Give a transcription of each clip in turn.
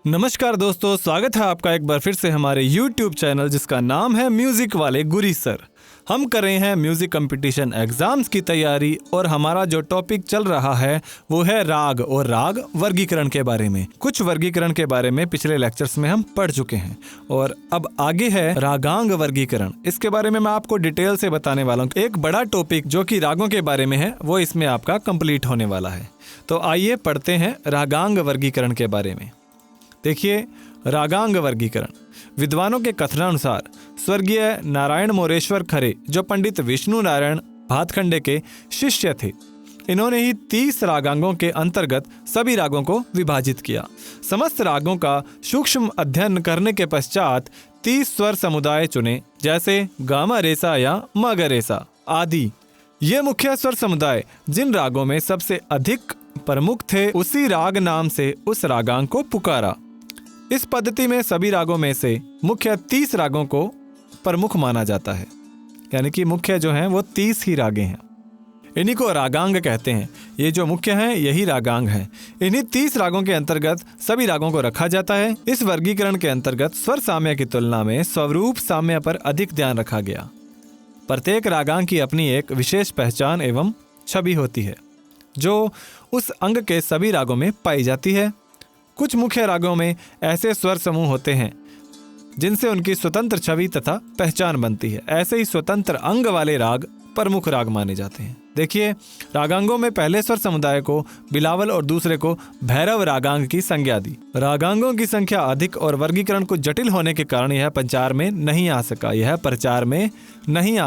नमस्कार दोस्तों, स्वागत है आपका एक बार फिर से हमारे YouTube चैनल जिसका नाम है म्यूजिक वाले गुरी सर। हम कर रहे हैं म्यूजिक कंपटीशन एग्जाम्स की तैयारी और हमारा जो टॉपिक चल रहा है वो है राग और राग वर्गीकरण के बारे में। कुछ वर्गीकरण के बारे में पिछले लेक्चर्स में हम पढ़ चुके हैं और अब आगे है रागांग वर्गीकरण। इसके बारे में मैं आपको डिटेल से बताने वाला हूँ। एक बड़ा टॉपिक जो कि रागों के बारे में है वो इसमें आपका कंप्लीट होने वाला है। तो आइए पढ़ते हैं रागांग वर्गीकरण के बारे में। देखिए, रागांग वर्गीकरण विद्वानों के कथनानुसार स्वर्गीय नारायण मोरेश्वर खरे, जो पंडित विष्णु नारायण भातखंडे के शिष्य थे, इन्होंने ही 30 रागांगों के अंतर्गत सभी रागों को विभाजित किया। समस्त रागों का सूक्ष्म अध्ययन करने के पश्चात 30 स्वर समुदाय चुने, जैसे गामा रेसा या मग रेसा आदि। ये मुख्य स्वर समुदाय जिन रागों में सबसे अधिक प्रमुख थे, उसी राग नाम से उस रागांग को पुकारा। इस पद्धति में सभी रागों में से मुख्य 30 रागों को प्रमुख माना जाता है, यानी कि मुख्य जो हैं वो 30 ही रागे हैं। इन्हीं को रागांग कहते हैं। ये जो मुख्य हैं यही रागांग हैं। इन्हीं 30 रागों के अंतर्गत सभी रागों को रखा जाता है। इस वर्गीकरण के अंतर्गत स्वर साम्य की तुलना में स्वरूप साम्य पर अधिक ध्यान रखा गया। प्रत्येक रागांग की अपनी एक विशेष पहचान एवं छवि होती है जो उस अंग के सभी रागों में पाई जाती है। कुछ मुख्य रागों में ऐसे स्वर समूह होते हैं जिनसे उनकी स्वतंत्र छवि तथा पहचान बनती है। ऐसे ही स्वतंत्र अंग वाले राग प्रमुख राग माने जाते हैं। देखिए, रागांगों में पहले स्वर समुदाय को बिलावल और दूसरे को भैरव रागांग की संज्ञा दी। रागांगों की संख्या अधिक और वर्गीकरण कुछ जटिल होने के कारण यह प्रचार में नहीं आ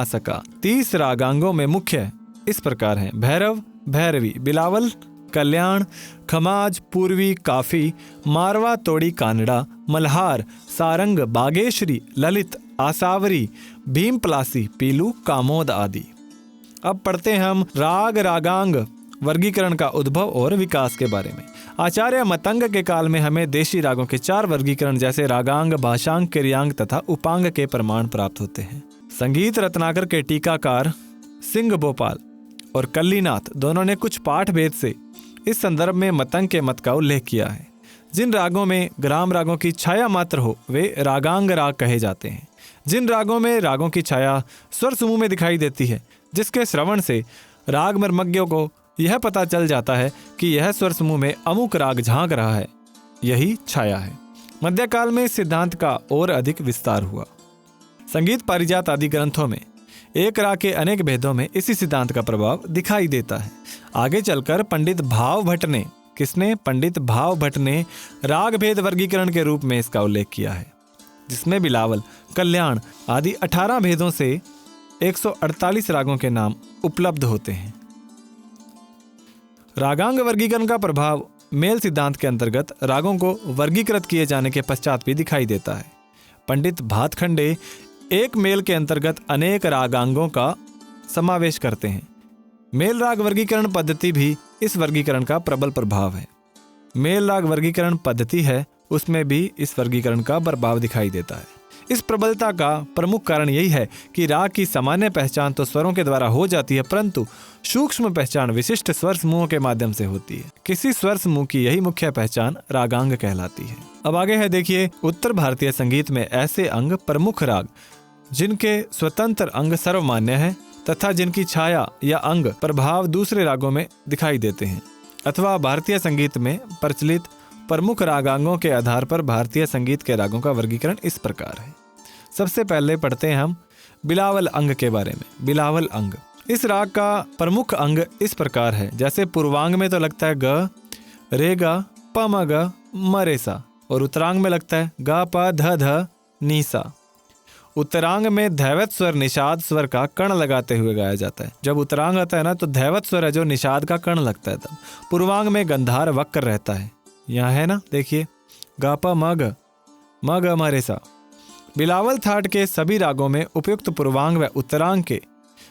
सका। 30 रागांगों में मुख्य इस प्रकार हैं: भैरव, भैरवी, बिलावल, कल्याण, खमाज, पूर्वी, काफी, मारवा, तोड़ी, कानड़ा, मल्हार, सारंग, बागेश्वरी, ललित, आसावरी, भीमपलासी, पीलू, कामोद आदि। अब पढ़ते हैं हम राग रागांग वर्गीकरण का उद्भव और विकास के बारे में। आचार्य मतंग के काल में हमें देशी रागों के 4 वर्गीकरण जैसे रागांग, भाषांग, किरयांग तथा उपांग के प्रमाण प्राप्त होते हैं। संगीत रत्नाकर के टीकाकार सिंह भोपाल और कल्लीनाथ दोनों ने कुछ पाठ भेद से इस संदर्भ में मतंग के मत का उल्लेख किया है। जिन रागों में ग्राम रागों की छाया मात्र हो वे रागांग राग कहे जाते हैं। जिन रागों में रागों की छाया स्वर समूह में दिखाई देती है, जिसके श्रवण से राग मर्मज्ञों को यह पता चल जाता है कि यह स्वर समूह में अमुक राग झांक रहा है, यही छाया है। मध्यकाल में इस सिद्धांत का और अधिक विस्तार हुआ। संगीत पारिजात आदि ग्रंथों में एक राग के अनेक भेदों में इसी सिद्धांत का प्रभाव दिखाई देता है। आगे चलकर पंडित भाव भट्ट ने राग भेद वर्गीकरण के रूप में इसका उल्लेख किया है, जिसमें बिलावल, कल्याण आदि 18 भेदों से 148 रागों के नाम उपलब्ध होते हैं। रागांग वर्गीकरण का प्रभाव मेल सिद्धांत के अंतर्गत रागों को वर्गीकृत किए जाने के पश्चात भी दिखाई देता है। पंडित भातखंडे एक मेल के अंतर्गत अनेक रागांगों का समावेश करते हैं। मेल राग वर्गीकरण पद्धति भी इस वर्गीकरण का प्रबल प्रभाव है। मेल राग वर्गीकरण पद्धति है, उसमें भी इस वर्गीकरण का प्रभाव दिखाई देता है। इस प्रबलता का प्रमुख कारण यही है कि राग की सामान्य पहचान तो स्वरों के द्वारा हो जाती है, परंतु सूक्ष्म पहचान विशिष्ट स्वर समूहों के माध्यम से होती है। किसी स्वर समूह की यही मुख्य पहचान रागांग कहलाती है। अब आगे है, देखिए, उत्तर भारतीय संगीत में ऐसे अंग प्रमुख राग जिनके स्वतंत्र अंग सर्वमान्य है तथा जिनकी छाया या अंग प्रभाव दूसरे रागों में दिखाई देते हैं, अथवा भारतीय संगीत में प्रचलित प्रमुख रागांगों के आधार पर भारतीय संगीत के रागों का वर्गीकरण इस प्रकार है। सबसे पहले पढ़ते हैं हम बिलावल अंग के बारे में। बिलावल अंग इस राग का प्रमुख अंग इस प्रकार है, जैसे पूर्वांग में तो लगता है ग, रे गा, प म ग, म रे सा, और उत्तरांग में लगता है गा प ध ध नी सा। उत्तरांग में धैवत स्वर निषाद स्वर का कर्ण लगाते हुए गाया जाता है। जब उत्तरांग आता है ना तो धैवत स्वर है जो निषाद का कर्ण लगता है तब। पूर्वांग में गंधार वक्र रहता है, यहाँ है ना, देखिए, गापा मग मग मरेसा। बिलावल थाट के सभी रागों में उपयुक्त पूर्वांग व उत्तरांग के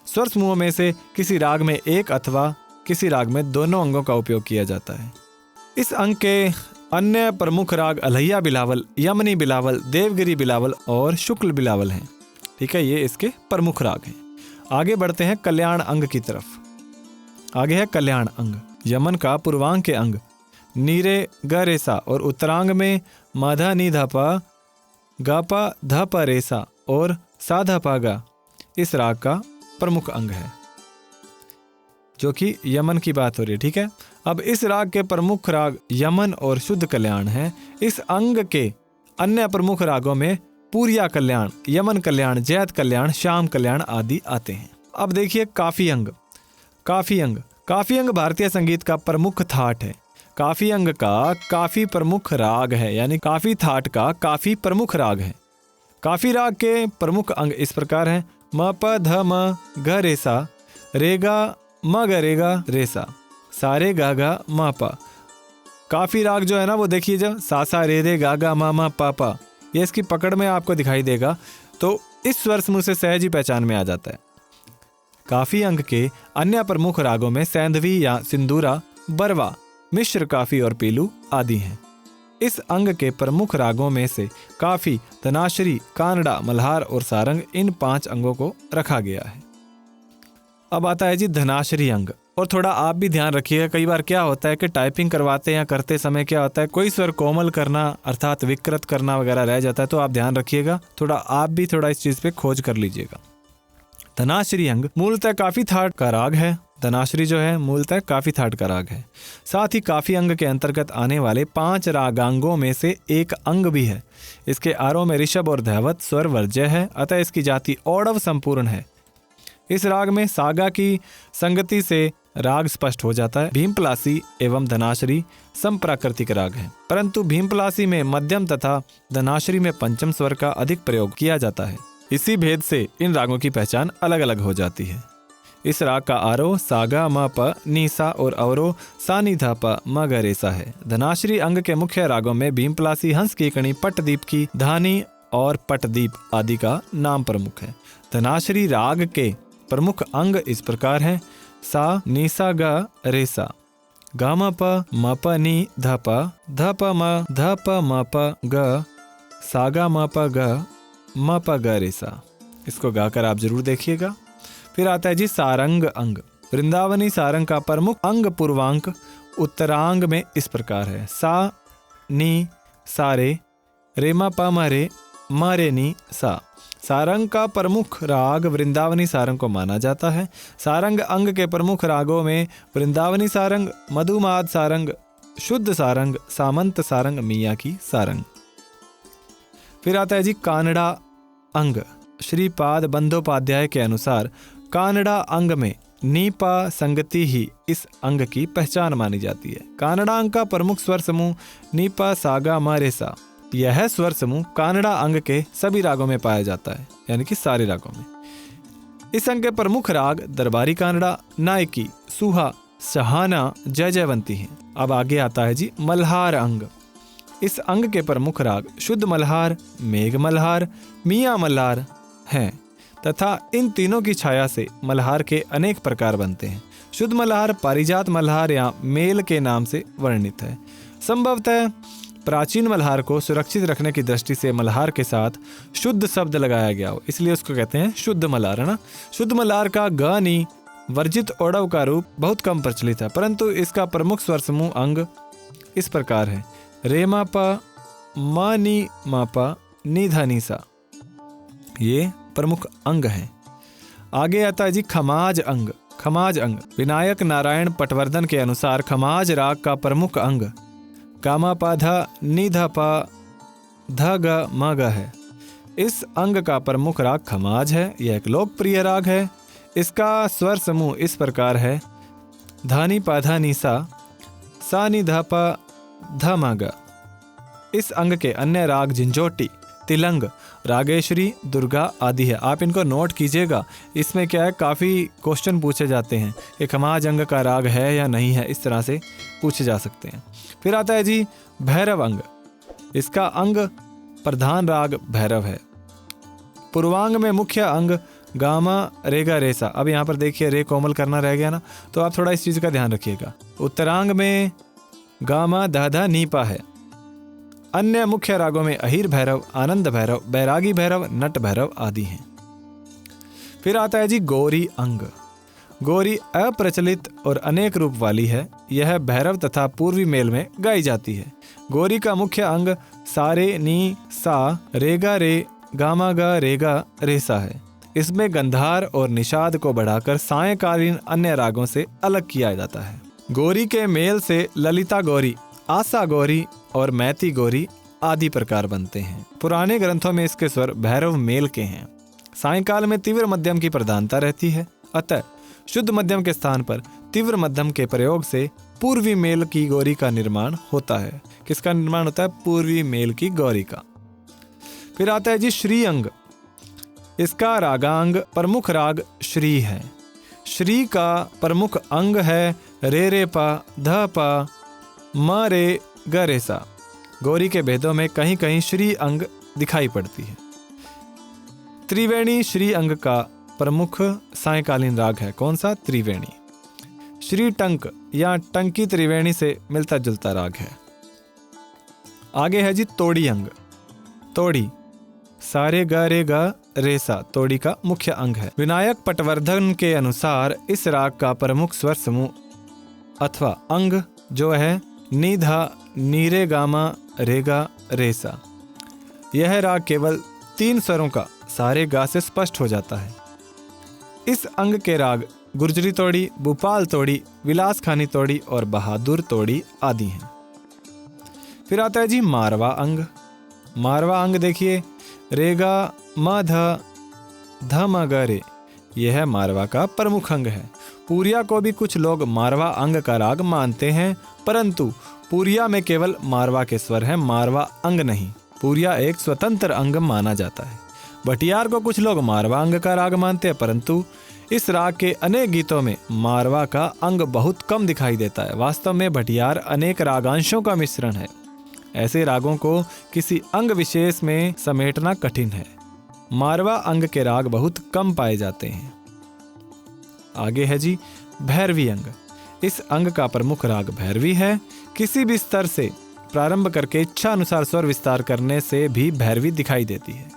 स्वर समूहों में से किसी राग में एक अथवा किसी राग में दोनों अंगों का उपयोग किया जाता है। इस अंग के अन्य प्रमुख राग अलैया बिलावल, यमनी बिलावल, देवगिरी बिलावल और शुक्ल बिलावल हैं। ठीक है, ये इसके प्रमुख राग हैं। आगे बढ़ते हैं कल्याण अंग की तरफ। आगे है कल्याण अंग, यमन का पूर्वांग के अंग नीरे ग रेसा और उत्तरांग में माधा नी धा पा गा पा धा पा रेसा और सा धा पा गा इस राग का प्रमुख अंग है, जो कि यमन की बात हो रही है। ठीक है, अब इस राग के प्रमुख राग यमन और शुद्ध कल्याण हैं। इस अंग के अन्य प्रमुख रागों में पूरिया कल्याण, यमन कल्याण, जैत कल्याण, श्याम कल्याण आदि आते हैं। अब देखिए काफी अंग। काफी अंग, काफी अंग भारतीय संगीत का प्रमुख थाट है। काफी अंग का काफी प्रमुख राग है, यानी काफी थाट का काफी प्रमुख राग है। काफी राग के प्रमुख अंग इस प्रकार हैं: म प ध म ग रे सा, रे गा म ग रे गा रे सा, सारे गा गा म पा। काफी राग जो है ना वो देखिए, जब सा सा रे रे गा गा म पा पा, ये इसकी पकड़ में आपको दिखाई देगा तो इस स्वर समूह से सहज ही पहचान में आ जाता है। काफी अंग के अन्य प्रमुख रागों में सैंधवी या सिंदूरा, बरवा, मिश्र काफी और पीलू आदि हैं। इस अंग के प्रमुख रागों में से काफी, धनाश्री, कानड़ा, मल्हार और सारंग, इन 5 अंगों को रखा गया है। अब आता है जी धनाश्री अंग। और थोड़ा आप भी ध्यान रखिएगा, कई बार क्या होता है कि टाइपिंग करवाते या करते समय क्या होता है, कोई स्वर कोमल करना अर्थात विकृत करना वगैरह रह जाता है, तो आप ध्यान रखिएगा, थोड़ा आप भी थोड़ा इस चीज पे खोज कर लीजिएगा। धनाश्री अंग मूलतः काफी थाट का राग है। धनाश्री जो है मूलतः काफी थाट का राग है। साथ ही काफी अंग के अंतर्गत आने वाले 5 रागांगों में से एक अंग भी है। इसके आरोह में ऋषभ और धैवत स्वर वर्ज्य है, अतः इसकी जाति औडव संपूर्ण है। इस राग में सागा की संगति से राग स्पष्ट हो जाता है। भीमपलासी एवं धनाश्री समप्राकृतिक राग है, परंतु भीमपलासी में मध्यम तथा धनाश्री में पंचम स्वर का अधिक प्रयोग किया जाता है। इसी भेद से इन रागों की पहचान अलग अलग हो जाती है। इस राग का आरोह सागा म प नी सा और अवरोह सा नी धा प म ग रे सा है। धनाश्री अंग के मुख्य रागों में भीमपलासी, हंस की कणी, पट्टदीप की धानी और पट्टदीप आदि का नाम प्रमुख है। धनाश्री राग के प्रमुख अंग इस प्रकार हैं: सा नी सा ग रे सा, गा म प नी ध प म ध प म प ग, सा गा म प ग रे सा। इसको गाकर आप जरूर देखिएगा। फिर आता है जी सारंग अंग। वृंदावनी सारंग का प्रमुख अंग पूर्वांक उत्तरांग में इस प्रकार है: सा नी सारे, रे म प म रे नी सा। सारंग का प्रमुख राग वृंदावनी सारंग को माना जाता है। सारंग अंग के प्रमुख रागों में वृंदावनी सारंग, मधुमाद सारंग, शुद्ध सारंग, सामंत सारंग, मियाँ की सारंग। फिर आता है जी कानड़ा अंग। श्रीपाद बंदोपाध्याय के अनुसार कानड़ा अंग में नीपा संगति ही इस अंग की पहचान मानी जाती है। कानड़ा अंग का प्रमुख स्वर समूह नीपा सागा म रे सा। यह स्वर समूह कानड़ा अंग के सभी रागों में पाया जाता है, यानी कि सारे रागों में। इस अंग के प्रमुख राग दरबारी कानड़ा, नायकी, सुहा, सहाना, जय जयवंती हैं। अब आगे आता है जी मल्हार अंग। इस अंग के प्रमुख राग शुद्ध मल्हार, मेघ मल्हार, मियाँ मल्हार हैं तथा इन तीनों की छाया से मल्हार के अनेक प्रकार बनते हैं। शुद्ध मल्हार पारिजात मल्हार या मेल के नाम से वर्णित है। संभवतः प्राचीन मल्हार को सुरक्षित रखने की दृष्टि से मल्हार के साथ शुद्ध शब्द लगाया गया हो, इसलिए उसको कहते हैं शुद्ध मल्हार, है ना। शुद्ध मल्हार का ग नी वर्जित ओडव का रूप बहुत कम प्रचलित है, परंतु इसका प्रमुख स्वर समूह अंग इस प्रकार है: रे मा पा म नी मा पा नी धा नी सा। ये प्रमुख अंग है। आगे आता है जी खमाज अंग। खमाज अंग विनायक नारायण पटवर्धन के अनुसार खमाज राग का प्रमुख अंग गामा पा धा नी धा पा ध ग म ग है। इस अंग का प्रमुख राग खमाज है। यह एक लोकप्रिय राग है। इसका स्वर समूह इस प्रकार है: धानी पा धा नी सा, सा नी धा पा ध म ग। इस अंग के अन्य राग झंझोटी, तिलंग, रागेश्वरी, दुर्गा आदि है। आप इनको नोट कीजिएगा। इसमें क्या है, काफ़ी क्वेश्चन पूछे जाते हैं कि खमाज अंग का राग है या नहीं है, इस तरह से पूछे जा सकते हैं। फिर आता है जी भैरव अंग। इसका अंग प्रधान राग भैरव है। पूर्वांग में मुख्य अंग गामा रेगा रेसा। अब यहाँ पर देखिए रे कोमल करना रह गया ना, तो आप थोड़ा इस चीज़ का ध्यान रखिएगा। उत्तरांग में गामा दाधा नीपा है। अन्य मुख्य रागों में अहीर भैरव, आनंद भैरव, बैरागी भैरव, नट भैरव आदि हैं। फिर आता है जी गौरी अंग। गौरी अप्रचलित और अनेक रूप वाली है। यह भैरव तथा पूर्वी मेल में गाई जाती है। गौरी का मुख्य अंग सारे नी सा रेगा रे गामा गा रेगा रेसा है। इसमें गंधार और निषाद को बढ़ाकर सायंकालीन अन्य रागों से अलग किया जाता है। गौरी के मेल से ललिता गौरी, आशा गौरी और मैती गौरी आदि प्रकार बनते हैं। पुराने ग्रंथों में इसके स्वर भैरव मेल के हैं। सायंकाल में तीव्र मध्यम की प्रधानता रहती है, अतः शुद्ध मध्यम के स्थान पर तीव्र मध्यम के प्रयोग से पूर्वी मेल की गौरी का निर्माण होता है। किसका निर्माण होता है? पूर्वी मेल की गौरी का। फिर आता है जी श्री अंग। इसका रागांग प्रमुख राग श्री है। श्री का प्रमुख अंग है रे रे पा ध पा म रे ग रे सा। गौरी के भेदों में कहीं कहीं श्री अंग दिखाई पड़ती है। त्रिवेणी श्री अंग का प्रमुख सायंकालीन राग है। कौन सा? त्रिवेणी। श्री टंक या टंकी त्रिवेणी से मिलता जुलता राग है। आगे है जी तोड़ी अंग। तोड़ी सारे ग रे ग रेसा तोड़ी का मुख्य अंग है। विनायक पटवर्धन के अनुसार इस राग का प्रमुख स्वर समूह अथवा अंग जो है निधा नीरे गामा रेगा रेसा। यह राग केवल 3 स्वरों का सारे गा से स्पष्ट हो जाता है। इस अंग के राग गुर्जरी तोड़ी, भूपाल तोड़ी, विलास खानी तोड़ी और बहादुर तोड़ी आदि हैं। फिर आता है जी मारवा अंग। मारवा अंग देखिए रेगा म ध ध म ग रे, यह मारवा का प्रमुख अंग है। पूरिया को भी कुछ लोग मारवा अंग का राग मानते हैं, परंतु पूरिया में केवल मारवा के स्वर हैं, मारवा अंग नहीं। पूरिया एक स्वतंत्र अंग माना जाता है। भटियार को कुछ लोग मारवा अंग का राग मानते हैं, परंतु इस राग के अनेक गीतों में मारवा का अंग बहुत कम दिखाई देता है। वास्तव में भटियार अनेक रागांशों का मिश्रण है। ऐसे रागों को किसी अंग विशेष में समेटना कठिन है। मारवा अंग के राग बहुत कम पाए जाते हैं। आगे है जी भैरवी अंग। इस अंग का प्रमुख राग भैरवी है। किसी भी स्तर से प्रारंभ करके इच्छा अनुसार स्वर विस्तार करने से भी भैरवी दिखाई देती है।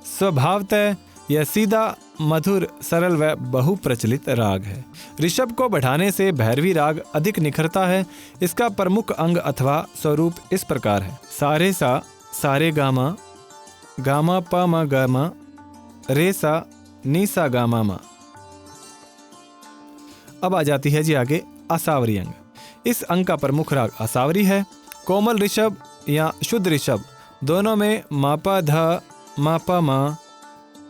स्वभावतः यह सीधा, मधुर, सरल व बहुप्रचलित राग है। ऋषभ को बढ़ाने से भैरवी राग अधिक निखरता है। इसका प्रमुख अंग अथवा स्वरूप इस प्रकार है। सारे सा सारे गामा गामा प म गामा रे सा नी सा गामा मा। अब आ जाती है जी आगे आसावरी अंग। इस अंग का प्रमुख राग आसावरी है। कोमल ऋषभ या शुद्ध ऋषभ दोनों में मापा ध मापा मा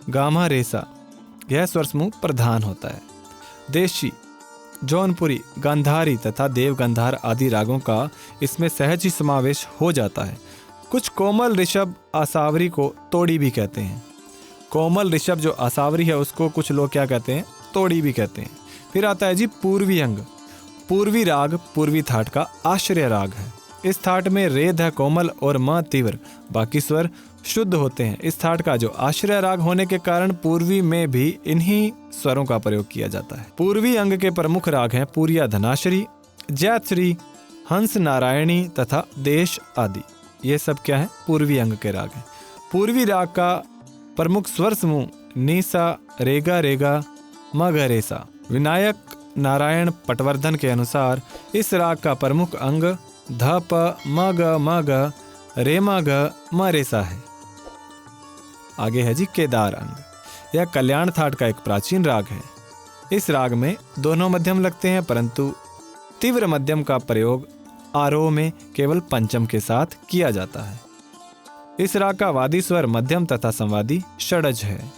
गामा रेसा यह स्वर समूह प्रधान होता है। देशी, जौनपुरी, गांधारी तथा देव गांधार आदि रागों का इसमें सहज ही समावेश हो जाता है। कुछ कोमल ऋषभ आसावरी को तोड़ी भी कहते हैं। कोमल ऋषभ जो आसावरी है उसको कुछ लोग क्या कहते हैं? तोड़ी भी कहते हैं। फिर आता है जी पूर्वी अंग। पूर्वी राग पूर्वी थाट का आश्रय राग है। इस थाट में रेध है कोमल और म तीव्र, बाकी स्वर शुद्ध होते हैं। इस थाट का जो आश्रय राग होने के कारण पूर्वी में भी इन्हीं स्वरों का प्रयोग किया जाता है। पूर्वी अंग के प्रमुख राग हैं पूरिया धनाश्री, जैतश्री, हंस नारायणी तथा देश आदि। ये सब क्या है? पूर्वी अंग के राग हैं। पूर्वी राग का प्रमुख स्वर समूह नीसा रेगा रेगा मगरेसा। विनायक नारायण पटवर्धन के अनुसार इस राग का प्रमुख अंग ध प म ग रे म ग म रेसा है। आगे है जी केदार अंग। यह कल्याण थाट का एक प्राचीन राग है। इस राग में दोनों मध्यम लगते हैं, परंतु तीव्र मध्यम का प्रयोग आरोह में केवल पंचम के साथ किया जाता है। इस राग का वादी स्वर मध्यम तथा संवादी षडज है।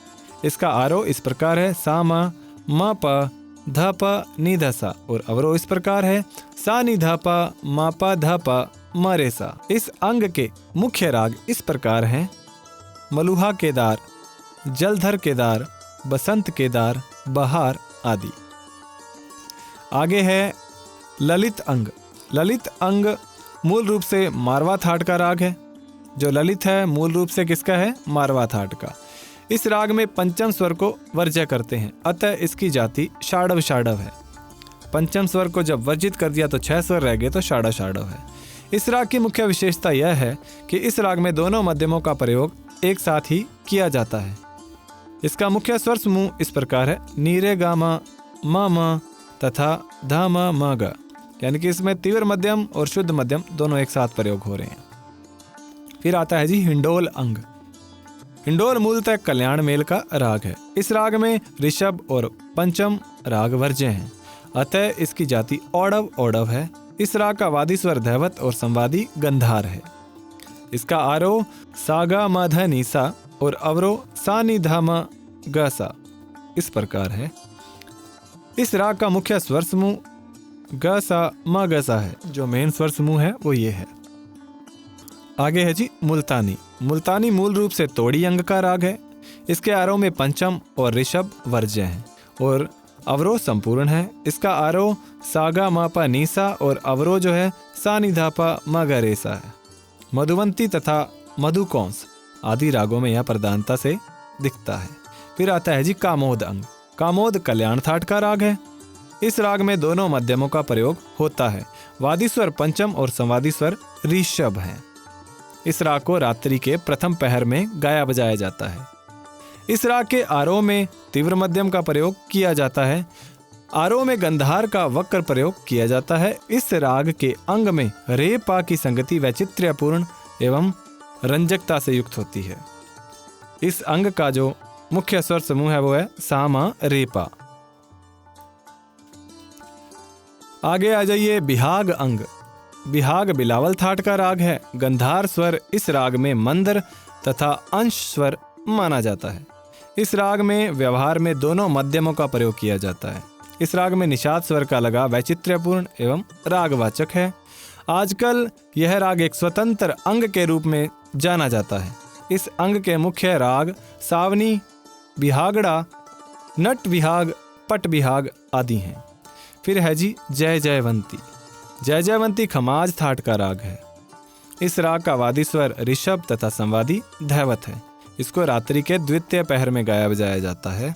इसका आरोह इस प्रकार है सा म प ध प नि ध सा और अवरोह इस प्रकार है सा नि ध प म प ध प म रे सा। इस अंग के मुख्य राग इस प्रकार हैं मलुहा केदार, जलधर केदार, बसंत केदार, बहार आदि। आगे है ललित अंग। ललित अंग मूल रूप से मारवा थाट का राग है। जो ललित है मूल रूप से किसका है? मारवा थाट का। इस राग में पंचम स्वर को वर्ज्य करते हैं, अतः इसकी जाति षाडव षाडव है। पंचम स्वर को जब वर्जित कर दिया तो 6 स्वर रह गए, तो षाडव षाडव है। इस राग की मुख्य विशेषता यह है कि इस राग में दोनों मध्यमों का प्रयोग एक साथ ही किया जाता है। इसका मुख्य स्वर समूह इस प्रकार है नीरे गामा म तथा ध म ग। यानी कि इसमें तीव्र मध्यम और शुद्ध मध्यम दोनों एक साथ प्रयोग हो रहे हैं। फिर आता है जी हिंडोल अंग। हिंडोल मूलतः कल्याण मेल का राग है। इस राग में ऋषभ और पंचम राग वर्ज्य हैं, अतः इसकी जाति औडव औडव है। इस राग का वादी स्वर धैवत और संवादी गंधार है। इसका आरोह सागा म ध नि सा और अवरोह सा नि ध म ग सा इस प्रकार है। इस राग का मुख्य स्वर समूह ग सा म ग सा है। जो मेन स्वर समूह है वो ये है। आगे है जी मुल्तानी। मुल्तानी मूल रूप से तोड़ी अंग का राग है। इसके आरोह में पंचम और ऋषभ वर्ज्य हैं और अवरोह संपूर्ण है। इसका आरोह सागा म प नि सा और अवरोह जो है सा नि धा प म ग रे सा है। मधुवंती तथा मधुकौंस आदि रागों में यह प्रधानता से दिखता है। फिर आता है जी कामोद अंग। कामोद कल्याण थाट का राग है। इस राग में दोनों मध्यमों का प्रयोग होता है। वादी स्वर पंचम और संवादी स्वर ऋषभ है। इस राग को रात्रि के प्रथम पहर में गाया बजाया जाता है। इस राग के आरोह में तीव्र मध्यम का प्रयोग किया जाता है। आरोह में गंधार का वक्र प्रयोग किया जाता है। इस राग के अंग में रे पा की संगति वैचित्र्यपूर्ण एवं रंजकता से युक्त होती है। इस अंग का जो मुख्य स्वर समूह है वो है सा म रे पा। आगे आ जाइए बिहाग अंग। बिहाग बिलावल थाट का राग है। गंधार स्वर इस राग में मंदर तथा अंश स्वर माना जाता है। इस राग में व्यवहार में दोनों मध्यमों का प्रयोग किया जाता है। इस राग में निषाद स्वर का लगा वैचित्र्यपूर्ण एवं रागवाचक है। आजकल यह राग एक स्वतंत्र अंग के रूप में जाना जाता है। इस अंग के मुख्य राग सावनी, बिहागड़ा, नट विहाग, पट विहाग आदि हैं। फिर है जी जय जयवंती। जय जयवंती खमाज थाट का राग है। इस राग का वादी स्वर ऋषभ तथा संवादी धैवत है। इसको रात्रि के द्वितीय पहर में गाया बजाया जाता है।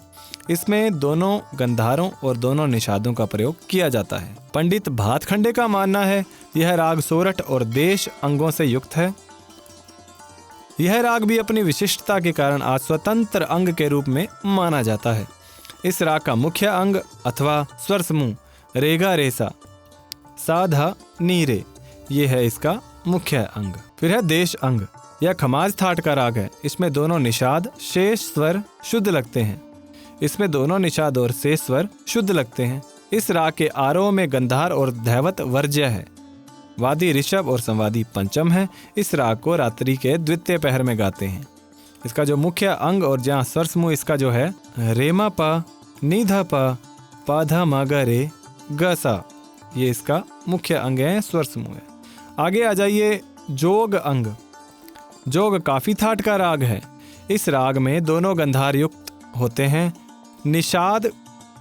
इसमें दोनों गंधारों और दोनों निषादों का प्रयोग किया जाता है। पंडित भातखंडे का मानना है यह राग सोरठ और देश अंगों से युक्त है। यह राग भी अपनी विशिष्टता के कारण आज स्वतंत्र अंग के रूप में माना जाता है। इस राग का मुख्य अंग अथवा स्वर समूह रेगा रेसा साधा नीरे ये है इसका मुख्य अंग। फिर है देश अंग। यह खमाज थाट का राग है। इसमें दोनों निषाद शेष स्वर शुद्ध लगते हैं। इसमें दोनों निषाद और शेष स्वर शुद्ध लगते हैं। इस राग के आरोह में गंधार और धैवत वर्ज्य है। वादी ऋषभ और संवादी पंचम है। इस राग को रात्रि के द्वितीय पहर में गाते हैं। इसका जो मुख्य अंग और जहाँ स्वर समूह इसका जो है रेमा पा निधा पा पाधा मागा रे गसा ये इसका मुख्य अंग है, स्वर समूह है। आगे आ जाइए जोग अंग। जोग काफी थाट का राग है। इस राग में दोनों गंधार युक्त होते हैं। निषाद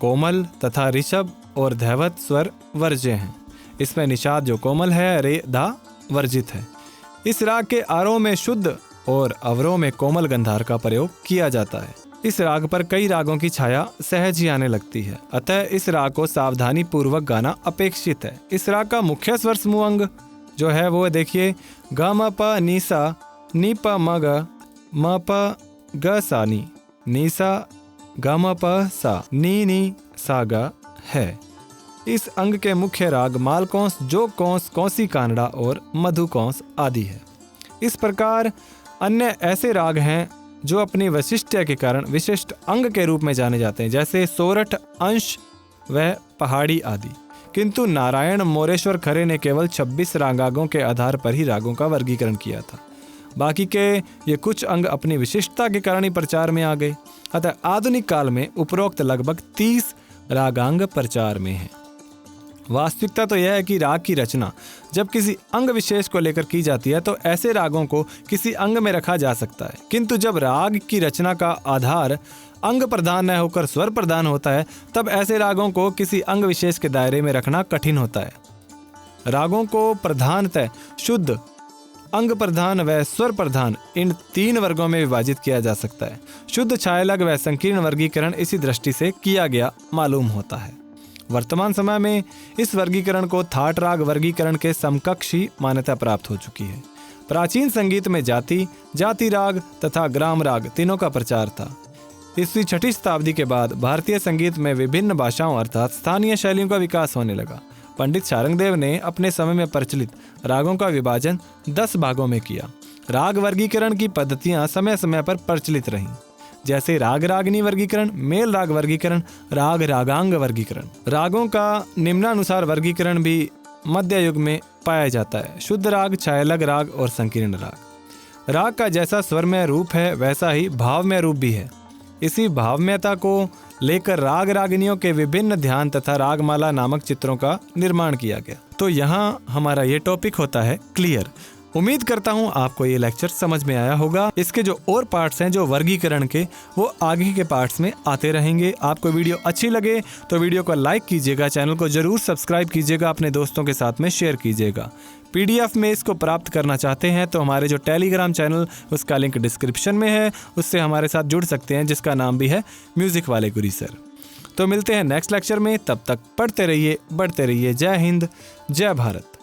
कोमल तथा ऋषभ और धैवत स्वर वर्ज्य हैं। इसमें निषाद जो कोमल है रे धा वर्जित है। इस राग के आरोह में शुद्ध और अवरोह में कोमल गंधार का प्रयोग किया जाता है। इस राग पर कई रागों की छाया सहज ही आने लगती है, अतः इस राग को सावधानी पूर्वक गाना अपेक्षित है। इस राग का मुख्य स्वर समूह अंग जो है वो देखिए ग म प नि सा नि प म ग म प ग सा नि सा ग म प सा नी सा ग है। इस अंग के मुख्य राग मालकौंस, जोग कौंस, कौंसी कानड़ा और मधुकौंस आदि है। इस प्रकार अन्य ऐसे राग हैं जो अपनी वैशिष्ट्य के कारण विशिष्ट अंग के रूप में जाने जाते हैं, जैसे सोरठ, अंश व पहाड़ी आदि। किंतु नारायण मोरेश्वर खरे ने केवल 26 रागांगों के आधार पर ही रागों का वर्गीकरण किया था। बाकी के ये कुछ अंग अपनी विशिष्टता के कारण ही प्रचार में आ गए। अतः आधुनिक काल में उपरोक्त लगभग 30 रागांग प्रचार में हैं। वास्तविकता तो यह है कि राग की रचना जब किसी अंग विशेष को लेकर की जाती है तो ऐसे रागों को किसी अंग में रखा जा सकता है, किंतु जब राग की रचना का आधार अंग प्रधान न होकर स्वर प्रधान होता है तब ऐसे रागों को किसी अंग विशेष के दायरे में रखना कठिन होता है। रागों को प्रधानतः शुद्ध, अंग प्रधान व स्वर प्रधान इन 3 वर्गों में विभाजित किया जा सकता है। शुद्ध, छायालग व संकीर्ण वर्गीकरण इसी दृष्टि से किया गया मालूम होता है। वर्तमान समय में इस वर्गीकरण को थाट राग वर्गीकरण के समकक्ष ही मान्यता प्राप्त हो चुकी है। प्राचीन संगीत में जाति राग तथा ग्राम राग तीनों का प्रचार था। ईस्वी 6वीं शताब्दी के बाद भारतीय संगीत में विभिन्न भाषाओं अर्थात स्थानीय शैलियों का विकास होने लगा। पंडित शारंगदेव ने अपने समय में प्रचलित रागों का विभाजन 10 भागों में किया। राग वर्गीकरण की पद्धतियां समय समय पर प्रचलित रहीं, जैसे राग रागनी वर्गीकरण, मेल राग वर्गीकरण, राग रागांग वर्गीकरण। रागों का निम्नानुसार वर्गीकरण भी मध्य युग में पाया जाता है: शुद्ध राग, छायालग राग और संकीर्ण राग। राग का जैसा स्वरमय रूप है वैसा ही भावमय रूप भी है। इसी भावमयता को लेकर राग रागिनियों के विभिन्न ध्यान तथा रागमाला नामक चित्रों का निर्माण किया गया। तो यहाँ हमारा ये टॉपिक होता है क्लियर। उम्मीद करता हूँ आपको ये लेक्चर समझ में आया होगा। इसके जो और पार्ट्स हैं जो वर्गीकरण के, वो आगे के पार्ट्स में आते रहेंगे। आपको वीडियो अच्छी लगे तो वीडियो को लाइक कीजिएगा, चैनल को जरूर सब्सक्राइब कीजिएगा, अपने दोस्तों के साथ में शेयर कीजिएगा। PDF में इसको प्राप्त करना चाहते हैं तो हमारे जो टेलीग्राम चैनल, उसका लिंक डिस्क्रिप्शन में है, उससे हमारे साथ जुड़ सकते हैं, जिसका नाम भी है म्यूजिक वाले गुरी सर। तो मिलते हैं नेक्स्ट लेक्चर में, तब तक पढ़ते रहिए, बढ़ते रहिए। जय हिंद, जय भारत।